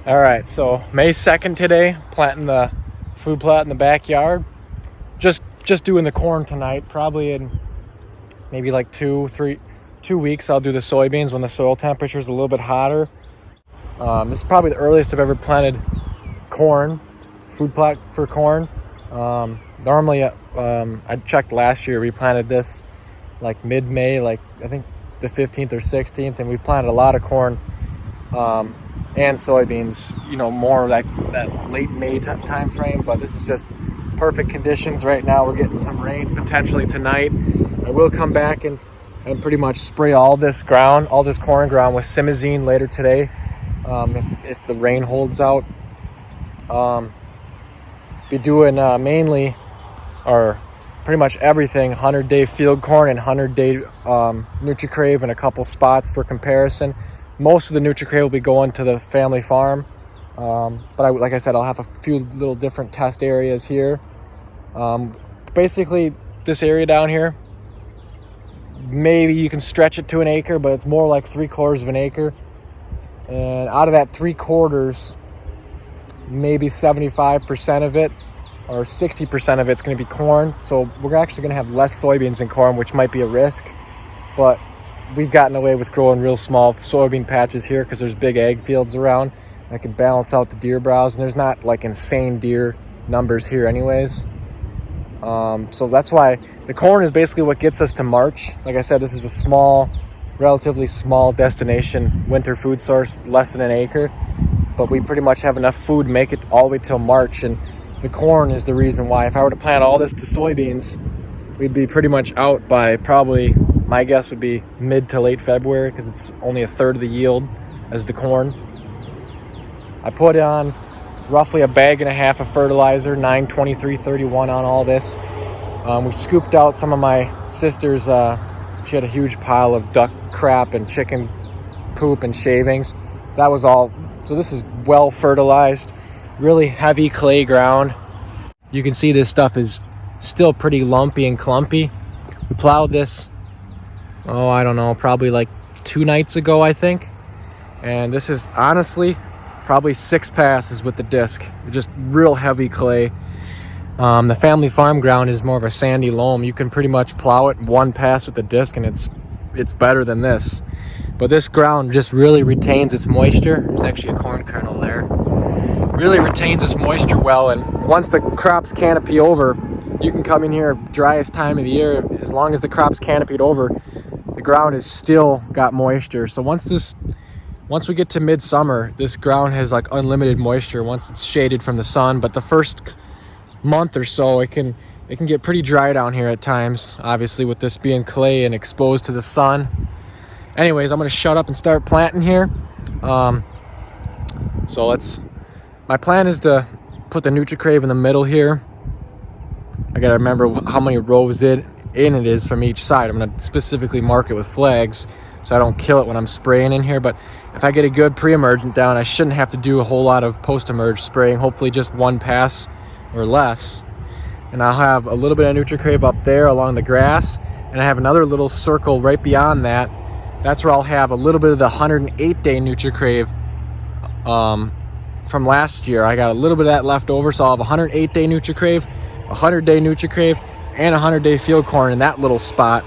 All right, so May 2nd today, planting the food plot in the backyard. Just doing the corn tonight. Probably in maybe like 2 weeks, I'll do the soybeans when the soil temperature is a little bit hotter. This is probably the earliest I've ever planted corn, food plot for corn. Normally, I checked last year, we planted this like mid-May, like I think the 15th or 16th, and we planted a lot of corn and soybeans, more like that late May time frame. But this is just perfect conditions right now. We're getting some rain potentially tonight. I will come back and pretty much spray all this corn ground with simazine later today, if the rain holds out. Be doing mainly, or pretty much everything, 100-day field corn and 100-day NutriCrave in a couple spots for comparison. Most of the NutriCrave will be going to the family farm, but like I said, I'll have a few little different test areas here. Basically, this area down here, maybe you can stretch it to an acre, but it's more like 3/4 of an acre. And out of that 3/4, maybe 75% of it or 60% of it's going to be corn. So we're actually going to have less soybeans than corn, which might be a risk. But we've gotten away with growing real small soybean patches here because there's big ag fields around. I can balance out the deer browse, and there's not like insane deer numbers here anyways. So that's why the corn is basically what gets us to March. Like I said, this is a relatively small destination winter food source, less than an acre. But we pretty much have enough food to make it all the way till March. And the corn is the reason why. If I were to plant all this to soybeans, we'd be pretty much out by probably, my guess would be mid to late February, because it's only 1/3 of the yield as the corn. I put on roughly 1.5 bags of fertilizer, 9-23-31 on all this. We scooped out some of my sister's, she had a huge pile of duck crap and chicken poop and shavings. That was all. So this is well fertilized, really heavy clay ground. You can see this stuff is still pretty lumpy and clumpy. We plowed this, I don't know, probably like 2 nights ago, I think. And this is honestly probably 6 passes with the disc. Just real heavy clay. The family farm ground is more of a sandy loam. You can pretty much plow it 1 pass with the disc and it's better than this. But this ground just really retains its moisture. There's actually a corn kernel there. Really retains its moisture well, and once the crop's canopy over, you can come in here driest time of the year. As long as the crop's canopied over, the ground is still got moisture. So once we get to midsummer, this ground has like unlimited moisture once it's shaded from the sun. But the first month or so, it can get pretty dry down here at times, obviously with this being clay and exposed to the sun. Anyways, I'm going to shut up and start planting here. My plan is to put the NutriCrave in the middle here. I got to remember how many rows it is from each side. I'm going to specifically mark it with flags so I don't kill it when I'm spraying in here. But if I get a good pre-emergent down, I shouldn't have to do a whole lot of post-emerge spraying, hopefully just 1 pass or less. And I'll have a little bit of NutriCrave up there along the grass, and I have another little circle right beyond that. That's where I'll have a little bit of the 108-day NutriCrave from last year. I got a little bit of that left over, so I'll have 108-day NutriCrave, 100-day NutriCrave, and 100-day field corn in that little spot.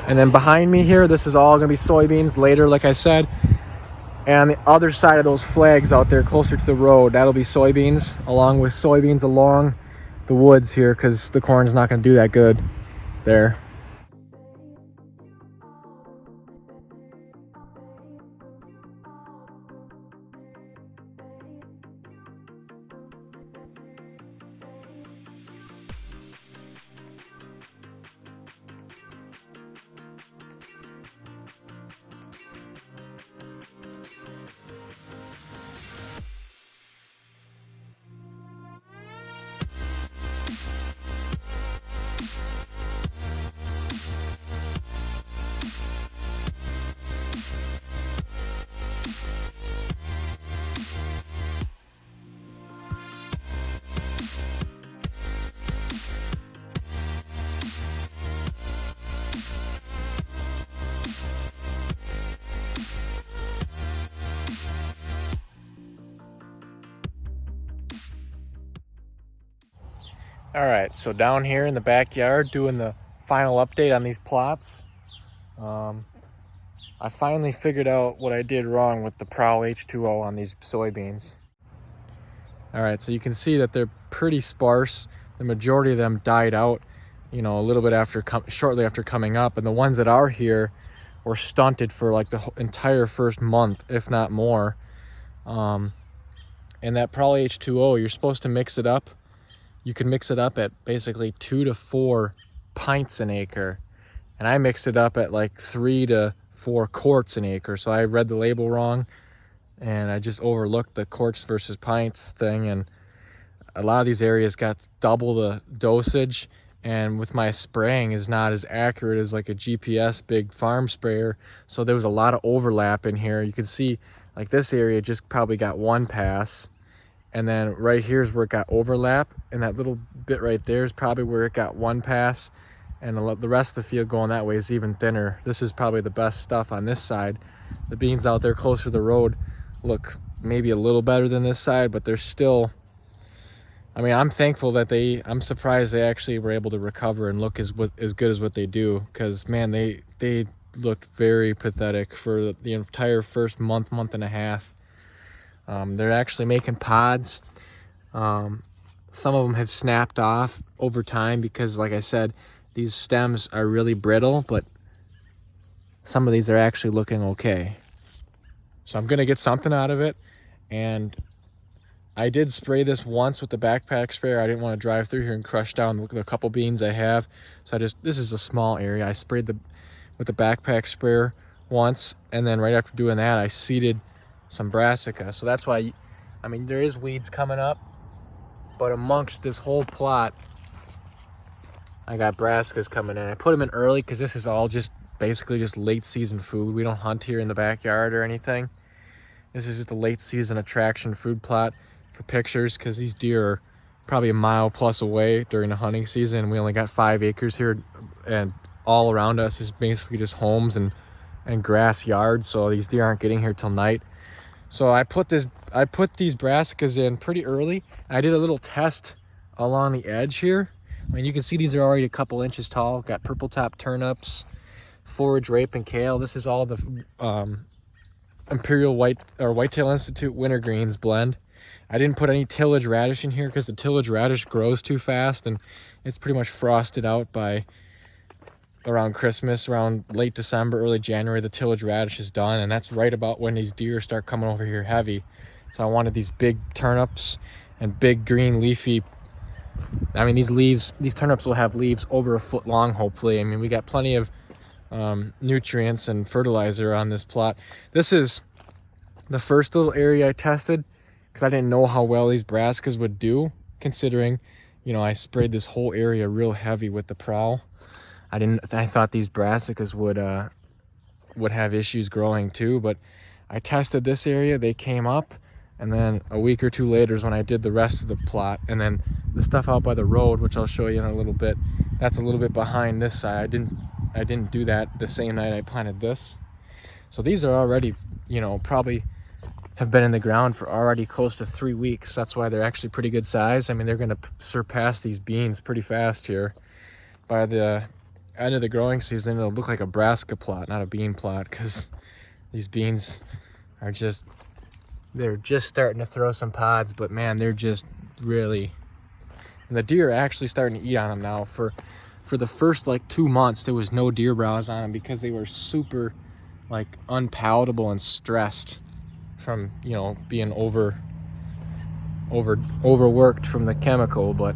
And then behind me here, this is all going to be soybeans later, like I said. And the other side of those flags out there closer to the road, that'll be soybeans, along with soybeans along the woods here, because the corn's not going to do that good there. All right, so down here in the backyard doing the final update on these plots. I finally figured out what I did wrong with the Prowl H2O on these soybeans. All right, so you can see that they're pretty sparse. The majority of them died out, you know, a little bit after, shortly after coming up, and the ones that are here were stunted for like the entire first month, if not more. And that Prowl H2O, you're supposed to mix it up. You can mix it up at basically 2 to 4 pints an acre, and I mixed it up at like 3 to 4 quarts an acre. So I read the label wrong, and I just overlooked the quarts versus pints thing, and a lot of these areas got double the dosage, and with my spraying is not as accurate as like a GPS big farm sprayer. So there was a lot of overlap in here. You can see like this area just probably got 1 pass, and then right here is where it got overlap, and that little bit right there is probably where it got 1 pass, and the rest of the field going that way is even thinner. This is probably the best stuff on this side. The beans out there closer to the road look maybe a little better than this side, but they're still, I mean, I'm thankful that I'm surprised they actually were able to recover and look as good as what they do, because man, they looked very pathetic for the entire first month and a half. They're actually making pods. Some of them have snapped off over time because, like I said, these stems are really brittle, but some of these are actually looking okay. So I'm gonna get something out of it. And I did spray this once with the backpack sprayer. I didn't want to drive through here and crush down the couple beans I have. So this is a small area. I sprayed with the backpack sprayer once, and then right after doing that, I seeded some brassica. So that's why, I mean, there is weeds coming up, but amongst this whole plot, I got brassicas coming in. I put them in early because this is all just basically just late season food. We don't hunt here in the backyard or anything. This is just a late season attraction food plot for pictures, because these deer are probably a mile plus away during the hunting season. We only got 5 acres here, and all around us is basically just homes and grass yards. So these deer aren't getting here till night. So I put these brassicas in pretty early. I did a little test along the edge here. I mean, you can see these are already a couple inches tall. Got purple top turnips, forage rape, and kale. This is all the Imperial Whitetail Institute wintergreens blend. I didn't put any tillage radish in here because the tillage radish grows too fast, and it's pretty much frosted out by around Christmas, around late December, early January. The tillage radish is done, and that's right about when these deer start coming over here heavy. So I wanted these big turnips and big green leafy, I mean, these turnips will have leaves over a foot long, hopefully. I mean, we got plenty of nutrients and fertilizer on this plot. This is the first little area I tested because I didn't know how well these brassicas would do, considering, you know, I sprayed this whole area real heavy with the Prowl. I thought these brassicas would have issues growing too, but I tested this area, they came up, and then a week or 2 later is when I did the rest of the plot. And then the stuff out by the road, which I'll show you in a little bit, that's a little bit behind this side. I didn't do that the same night I planted this. So these are already, you know, probably have been in the ground for already close to 3 weeks. That's why they're actually pretty good size. I mean, they're going to surpass these beans pretty fast here. By the end of the growing season, it'll look like a brassica plot, not a bean plot, because these beans are just, they're just starting to throw some pods, but man, they're just really, and the deer are actually starting to eat on them now. For the first like 2 months, there was no deer browse on them because they were super like unpalatable and stressed from, you know, being overworked from the chemical. But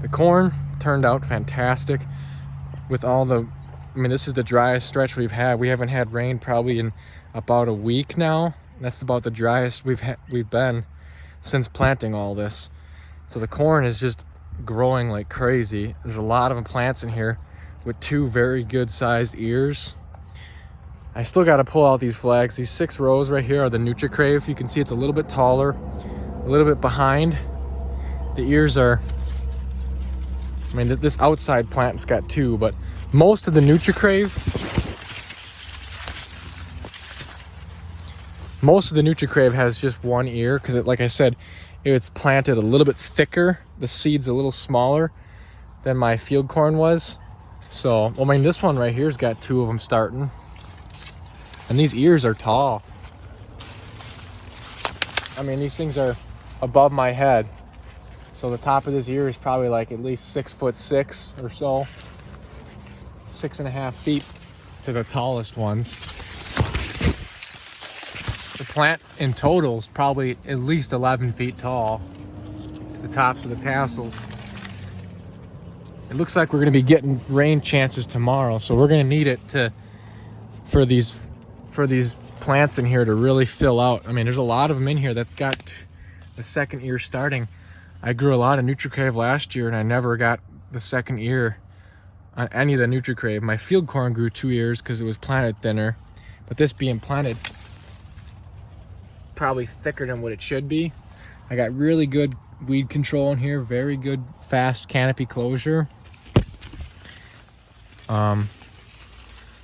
the corn turned out fantastic with all the, I mean, this is the driest stretch we've had. We haven't had rain probably in about a week now. That's about the driest we've been since planting all this. So the corn is just growing like crazy. There's a lot of plants in here with 2 very good sized ears. I still got to pull out these flags. These 6 rows right here are the NutriCrave. You can see it's a little bit taller, a little bit behind. The ears are, I mean, this outside plant's got 2, but most of the NutriCrave has just 1 ear, because like I said, It's planted a little bit thicker. The seed's a little smaller than my field corn was. So, I mean, this one right here's got 2 of them starting. And these ears are tall. I mean, these things are above my head. So the top of this ear is probably like at least 6'6" or so. 6.5 feet to the tallest ones. The plant in total is probably at least 11 feet tall. The tops of the tassels. It looks like we're going to be getting rain chances tomorrow, so we're going to need it for these plants in here to really fill out. I mean, there's a lot of them in here that's got the second ear starting. I grew a lot of NutriCrave last year, and I never got the second ear on any of the NutriCrave. My field corn grew 2 ears because it was planted thinner, but this being planted probably thicker than what it should be. I got really good weed control in here, very good fast canopy closure.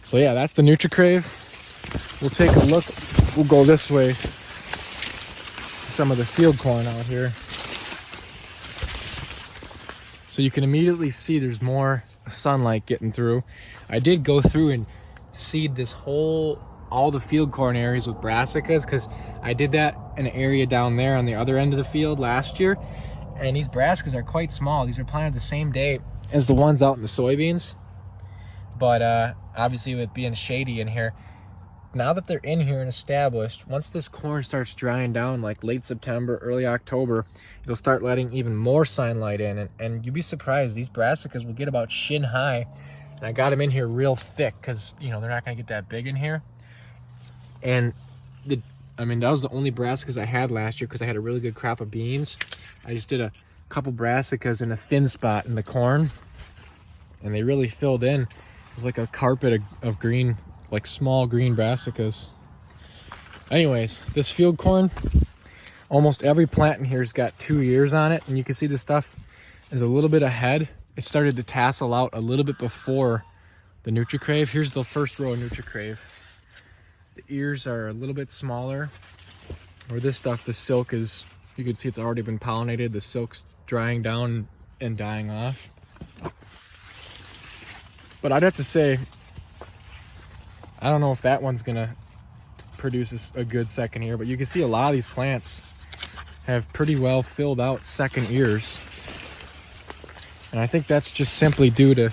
So yeah, that's the NutriCrave. We'll take a look. We'll go this way. Some of the field corn out here. So you can immediately see there's more sunlight getting through. I did go through and seed this all the field corn areas with brassicas, because I did that in an area down there on the other end of the field last year. And these brassicas are quite small. These are planted the same day as the ones out in the soybeans. But obviously with being shady in here, now that they're in here and established, once this corn starts drying down like late September, early October, it'll start letting even more sunlight in. And you'd be surprised, these brassicas will get about shin high. And I got them in here real thick because, you know, they're not going to get that big in here. And I mean, that was the only brassicas I had last year because I had a really good crop of beans. I just did a couple brassicas in a thin spot in the corn, and they really filled in. It was like a carpet of green, like small green brassicas. Anyways, this field corn, almost every plant in here's got 2 ears on it, and you can see the stuff is a little bit ahead. It started to tassel out a little bit before the NutriCrave. Here's the first row of NutriCrave. The ears are a little bit smaller. Or this stuff, the silk is, you can see it's already been pollinated. The silk's drying down and dying off. But I'd have to say, I don't know if that one's gonna produce a good second ear, but you can see a lot of these plants have pretty well filled out second ears. And I think that's just simply due to,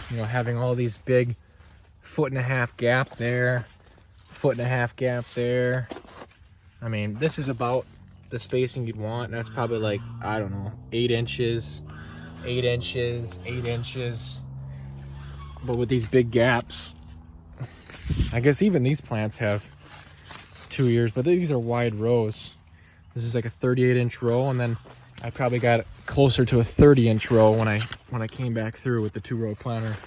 you know, having all these big 1.5 foot gap there, 1.5 foot gap there. I mean, this is about the spacing you'd want. That's probably like, I don't know, 8 inches, 8 inches, 8 inches. But with these big gaps, I guess even these plants have 2 ears, but these are wide rows. This is like a 38-inch row, and then I probably got closer to a 30-inch row when I came back through with the 2-row planter.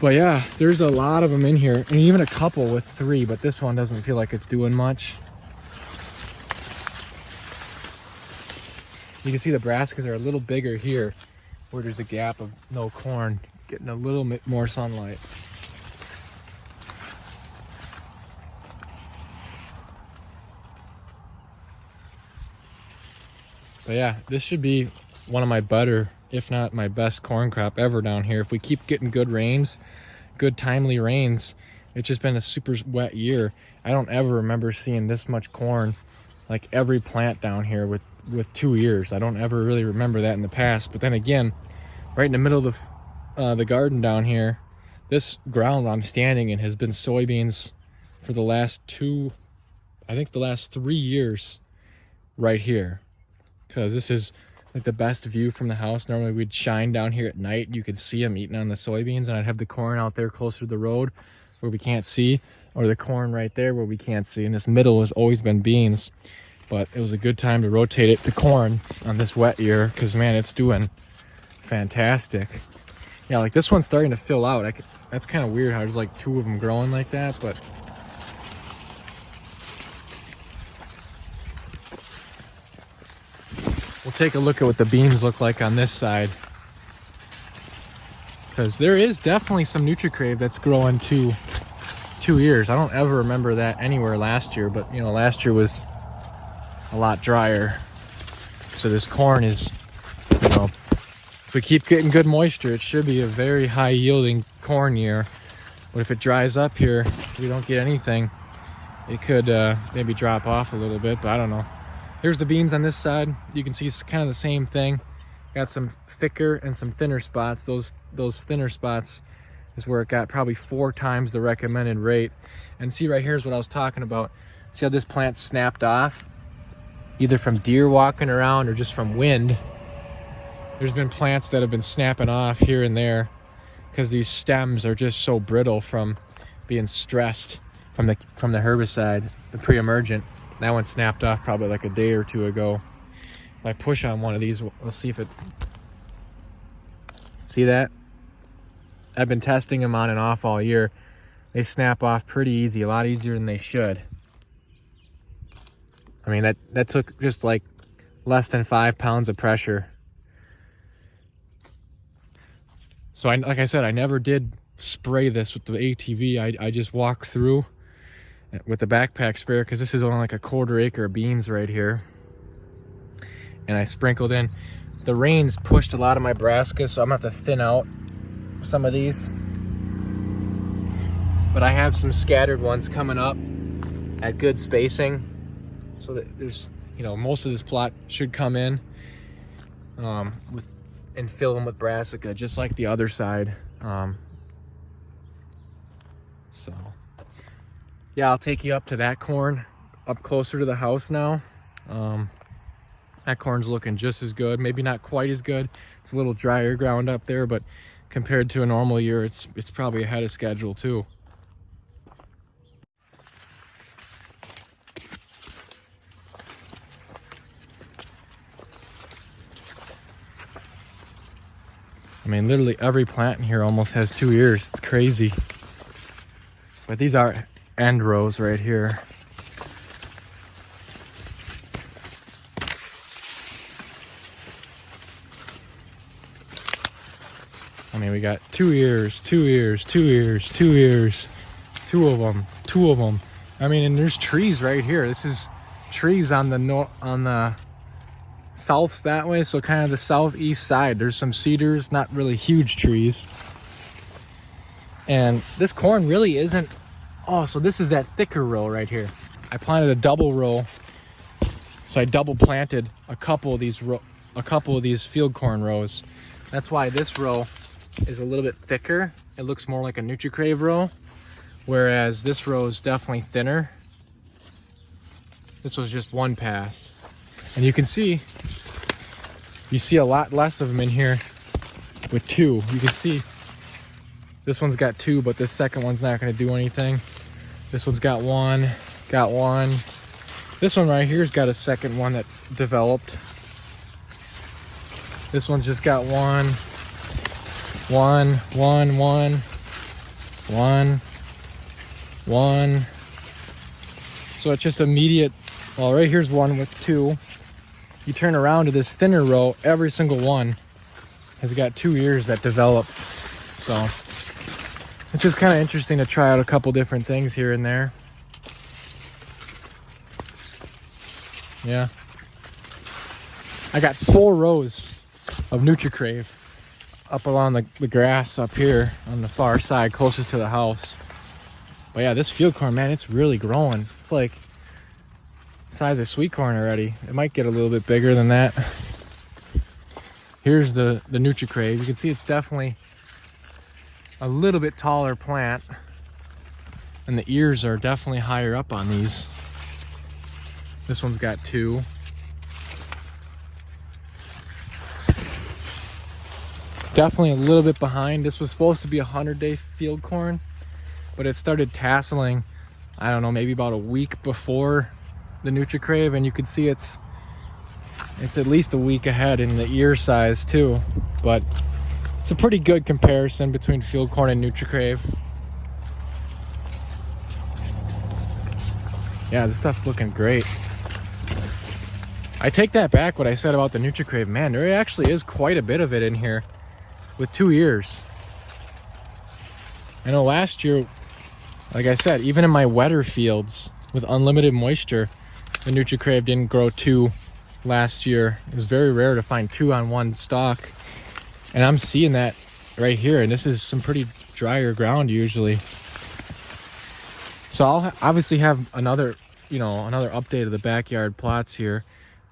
But yeah, there's a lot of them in here, and even a couple with 3, but this one doesn't feel like it's doing much. You can see the brassicas are a little bigger here, where there's a gap of no corn, getting a little bit more sunlight. So yeah, this should be one of my better, if not my best corn crop ever down here. If we keep getting good rains, good timely rains, it's just been a super wet year. I don't ever remember seeing this much corn, like every plant down here with 2 ears. I don't ever really remember that in the past. But then again, right in the middle of the garden down here, this ground I'm standing in has been soybeans for the last 3 years right here. Because this is like the best view from the house. Normally we'd shine down here at night. You could see them eating on the soybeans, and I'd have the corn out there closer to the road where we can't see, or the corn right there where we can't see. And this middle has always been beans. But it was a good time to rotate it to corn on this wet year, because man, it's doing fantastic. Yeah, like this one's starting to fill out. That's kind of weird how there's like 2 of them growing like that, but we'll take a look at what the beans look like on this side, because there is definitely some NutriCrave that's growing 2 ears. I don't ever remember that anywhere last year, but you know, last year was a lot drier. So this corn is, you know, if we keep getting good moisture, it should be a very high yielding corn year. But if it dries up here, we don't get anything, it could maybe drop off a little bit, but I don't know. Here's the beans on this side. You can see it's kind of the same thing. Got some thicker and some thinner spots. Those thinner spots is where it got probably 4 times the recommended rate. And see right here is what I was talking about. See how this plant snapped off? Either from deer walking around or just from wind. There's been plants that have been snapping off here and there because these stems are just so brittle from being stressed from the herbicide, the pre-emergent. That one snapped off probably like a day or 2 ago. If I push on one of these, we'll see if it... See that? I've been testing them on and off all year. They snap off pretty easy, a lot easier than they should. I mean, that took just like less than 5 pounds of pressure. So like I said, I never did spray this with the ATV. I just walked through with the backpack sprayer because this is only like a 1/4 acre of beans right here. And I sprinkled in. The rains pushed a lot of my brassica, so I'm gonna have to thin out some of these. But I have some scattered ones coming up at good spacing. So that there's, you know, most of this plot should come in and fill them with brassica, just like the other side. So yeah, I'll take you up to that corn, up closer to the house now. That corn's looking just as good, maybe not quite as good. It's a little drier ground up there, but compared to a normal year, it's probably ahead of schedule too. I mean, literally every plant in here almost has 2 ears. It's crazy. But these are end rows right here. I mean, we got 2 ears, 2 ears, 2 ears, 2 ears, 2 of them, 2 of them. I mean, and there's trees right here. This is trees on the south that way, so kind of the southeast side. There's some cedars, not really huge trees. And this corn really isn't... Oh, so this is that thicker row right here. I planted a double row, so I double planted a couple of these field corn rows. That's why this row is a little bit thicker. It looks more like a NutriCrave row, whereas this row is definitely thinner. This was just one pass. And you can see, you see a lot less of them in here with 2. You can see this one's got 2, but this second one's not going to do anything. This one's got 1, got 1. This one right here's got a second one that developed. This one's just got 1, 1, 1, 1, 1, 1. So it's just immediate. Well, right here's one with 2. You turn around to this thinner row, every single one has got 2 ears that develop. So it's just kind of interesting to try out a couple different things here and there. Yeah. I got 4 rows of NutriCrave up along the grass up here on the far side, closest to the house. But yeah, this field corn, man, it's really growing. It's like size of sweet corn already. It might get a little bit bigger than that. Here's the NutriCrave. You can see it's definitely a little bit taller plant, and the ears are definitely higher up on these. This one's got 2. Definitely a little bit behind. This was supposed to be a 100-day field corn, but it started tasseling, I don't know, maybe about a week before the NutriCrave, and you can see it's at least a week ahead in the ear size too. But it's a pretty good comparison between field corn and NutriCrave. Yeah, this stuff's looking great. I take that back, what I said about the NutriCrave. Man, there actually is quite a bit of it in here with 2 ears. I know last year, like I said, even in my wetter fields with unlimited moisture, the NutriCrave didn't grow two last year. It was very rare to find two on one stalk, and I'm seeing that right here, and this is some pretty drier ground usually. So I'll obviously have another update of the backyard plots here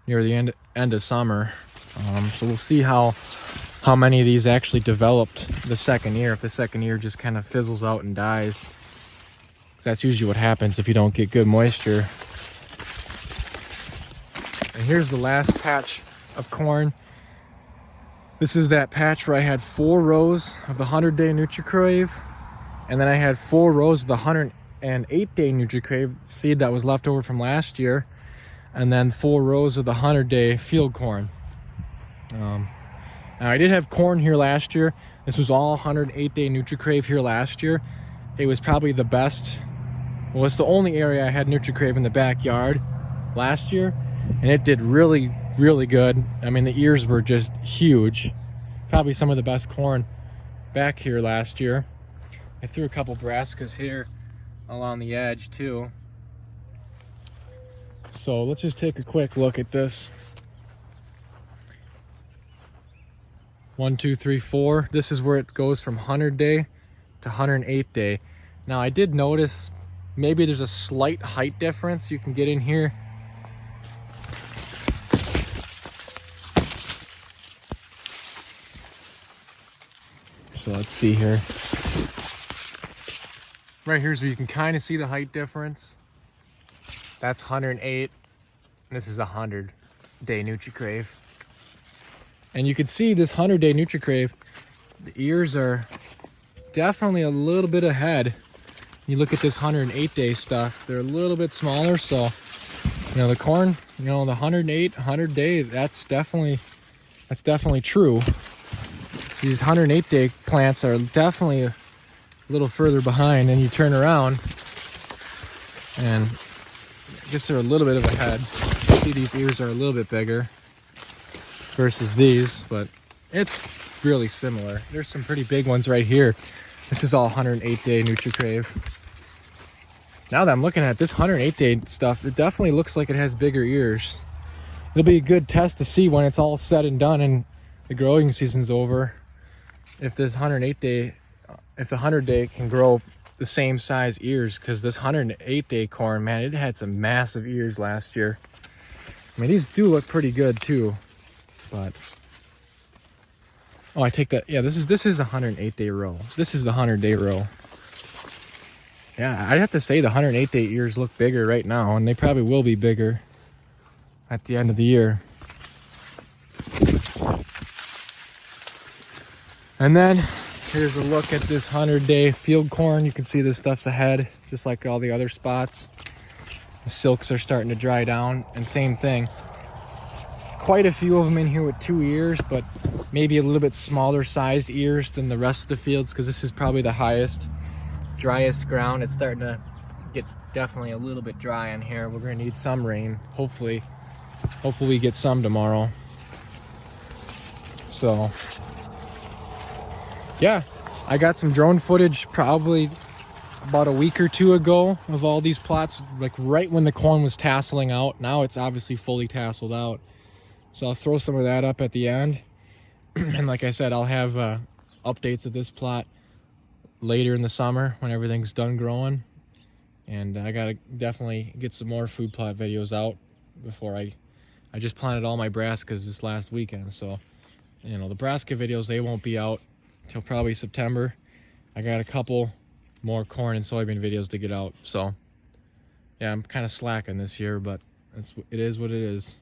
near the end of summer. So we'll see how many of these actually developed the second year, if the second year just kind of fizzles out and dies. That's usually what happens if you don't get good moisture. And here's the last patch of corn. This is that patch where I had 4 rows of the 100-day NutriCrave, and then I had 4 rows of the 108-day NutriCrave seed that was left over from last year, and then 4 rows of the 100-day field corn. Now I did have corn here last year. This was all 108-day NutriCrave here last year. It was probably the best. Well, it's the only area I had NutriCrave in the backyard last year, and it did really, really good. I mean, the ears were just huge. Probably some of the best corn back here last year. I threw a couple brassicas here along the edge too. So let's just take a quick look at this. 1, 2, 3, 4. This is where it goes from 100-day to 108-day. Now I did notice maybe there's a slight height difference you can get in here. So let's see here. Right here's where you can kind of see the height difference. That's 108, and this is a 100-day NutriCrave. And you can see this 100-day NutriCrave, the ears are definitely a little bit ahead. You look at this 108-day stuff, they're a little bit smaller. So, the corn, the 108, 100-day, that's definitely true. These 108-day plants are definitely a little further behind, and you turn around and I guess they're a little bit of ahead. You see these ears are a little bit bigger versus these, but it's really similar. There's some pretty big ones right here. This is all 108-day NutriCrave. Now that I'm looking at this 108-day stuff, it definitely looks like it has bigger ears. It'll be a good test to see when it's all said and done and the growing season's over, if this 108-day, if the 100-day can grow the same size ears, because this 108-day corn, man, it had some massive ears last year. I mean, these do look pretty good too, but oh, I take that. Yeah, this is a 108-day row. This is the 100-day row. Yeah, I'd have to say the 108-day ears look bigger right now, and they probably will be bigger at the end of the year. And then here's a look at this 100-day field corn. You can see this stuff's ahead, just like all the other spots. The silks are starting to dry down, and same thing. Quite a few of them in here with 2 ears, but maybe a little bit smaller sized ears than the rest of the fields, because this is probably the highest, driest ground. It's starting to get definitely a little bit dry in here. We're gonna need some rain. Hopefully we get some tomorrow. So yeah, I got some drone footage probably about a week or 2 ago of all these plots, like right when the corn was tasseling out. Now it's obviously fully tasseled out. So I'll throw some of that up at the end. And like I said, I'll have updates of this plot later in the summer when everything's done growing. And I gotta definitely get some more food plot videos out before I just planted all my brassicas this last weekend. So, the brassica videos, they won't be out till probably September. I got a couple more corn and soybean videos to get out. So yeah, I'm kind of slacking this year, but it is what it is.